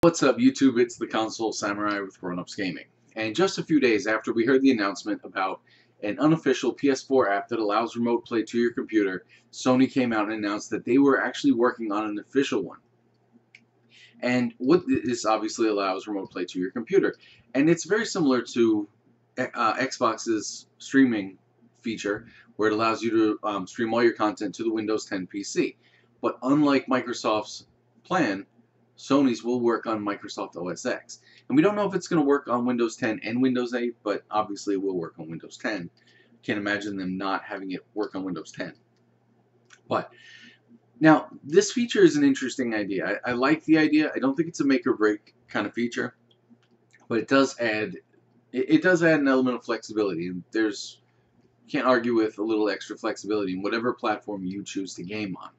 What's up, YouTube? It's the Console Samurai with Grown Ups Gaming. And just a few days after we heard the announcement about an unofficial PS4 app that allows remote play to your computer, Sony came out and announced that they were actually working on an official one. And what this obviously allows remote play to your computer. And it's very similar to Xbox's streaming feature, where it allows you to stream all your content to the Windows 10 PC. But unlike Microsoft's plan, Sony's will work on Microsoft OS X. And we don't know if it's going to work on Windows 10 and Windows 8, but obviously it will work on Windows 10. Can't imagine them not having it work on Windows 10. But now, this feature is an interesting idea. I like the idea. I don't think it's a make or break kind of feature, but it does add an element of flexibility. And can't argue with a little extra flexibility in whatever platform you choose to game on.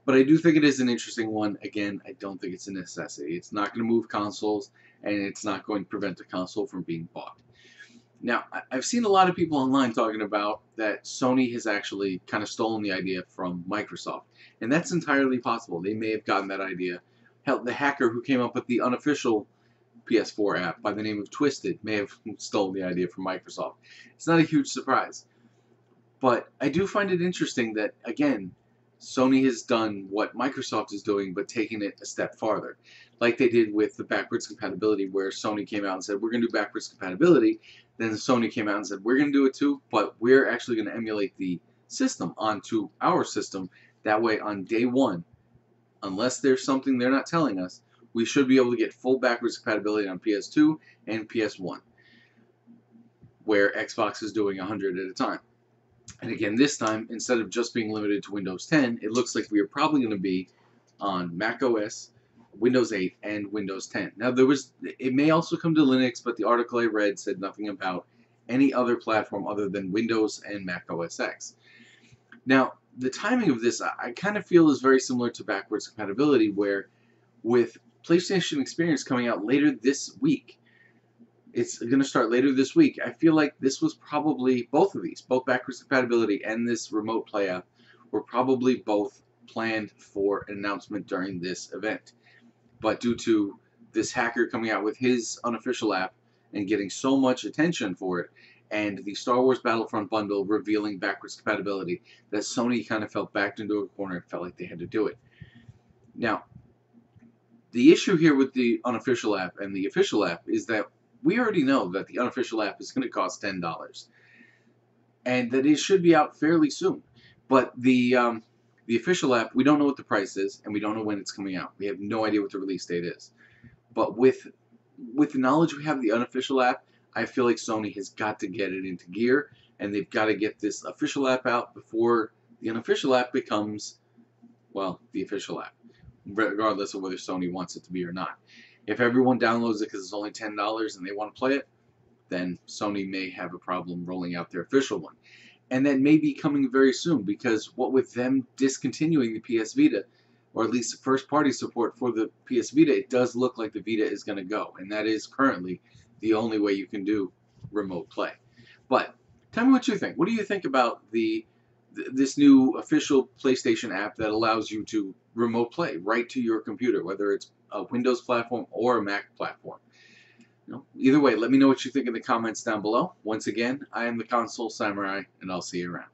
But I do think it is an interesting one. Again, I don't think it's a necessity. It's not going to move consoles, and it's not going to prevent a console from being bought. Now, I've seen a lot of people online talking about that Sony has actually kind of stolen the idea from Microsoft. And that's entirely possible. They may have gotten that idea. Hell, the hacker who came up with the unofficial PS4 app by the name of Twisted may have stolen the idea from Microsoft. It's not a huge surprise. But I do find it interesting that, again, Sony has done what Microsoft is doing, but taking it a step farther. Like they did with the backwards compatibility, where Sony came out and said, we're going to do backwards compatibility. Then Sony came out and said, we're going to do it too, but we're actually going to emulate the system onto our system. That way, on day one, unless there's something they're not telling us, we should be able to get full backwards compatibility on PS2 and PS1, where Xbox is doing 100 at a time. And again, this time, instead of just being limited to Windows 10, it looks like we are probably going to be on Mac OS, Windows 8, and Windows 10. Now, it may also come to Linux, but the article I read said nothing about any other platform other than Windows and Mac OS X. Now, the timing of this, I kind of feel is very similar to backwards compatibility, where with PlayStation Experience coming out later this week, it's going to start later this week. I feel like this was probably, both of these, both backwards compatibility and this remote play app, were probably both planned for an announcement during this event. But due to this hacker coming out with his unofficial app and getting so much attention for it, and the Star Wars Battlefront bundle revealing backwards compatibility, that Sony kind of felt backed into a corner and felt like they had to do it. Now, the issue here with the unofficial app and the official app is that we already know that the unofficial app is going to cost $10, and that it should be out fairly soon. But the official app, we don't know what the price is, and we don't know when it's coming out. We have no idea what the release date is. But with the knowledge we have of the unofficial app, I feel like Sony has got to get it into gear, and they've got to get this official app out before the unofficial app becomes, well, the official app, regardless of whether Sony wants it to be or not. If everyone downloads it because it's only $10 and they want to play it, then Sony may have a problem rolling out their official one. And that may be coming very soon, because what with them discontinuing the PS Vita, or at least first-party support for the PS Vita, it does look like the Vita is going to go. And that is currently the only way you can do remote play. But tell me what you think. What do you think about this new official PlayStation app that allows you to remote play right to your computer, whether it's a Windows platform or a Mac platform? Either way, let me know what you think in the comments down below. Once again, I am the Console Samurai, and I'll see you around.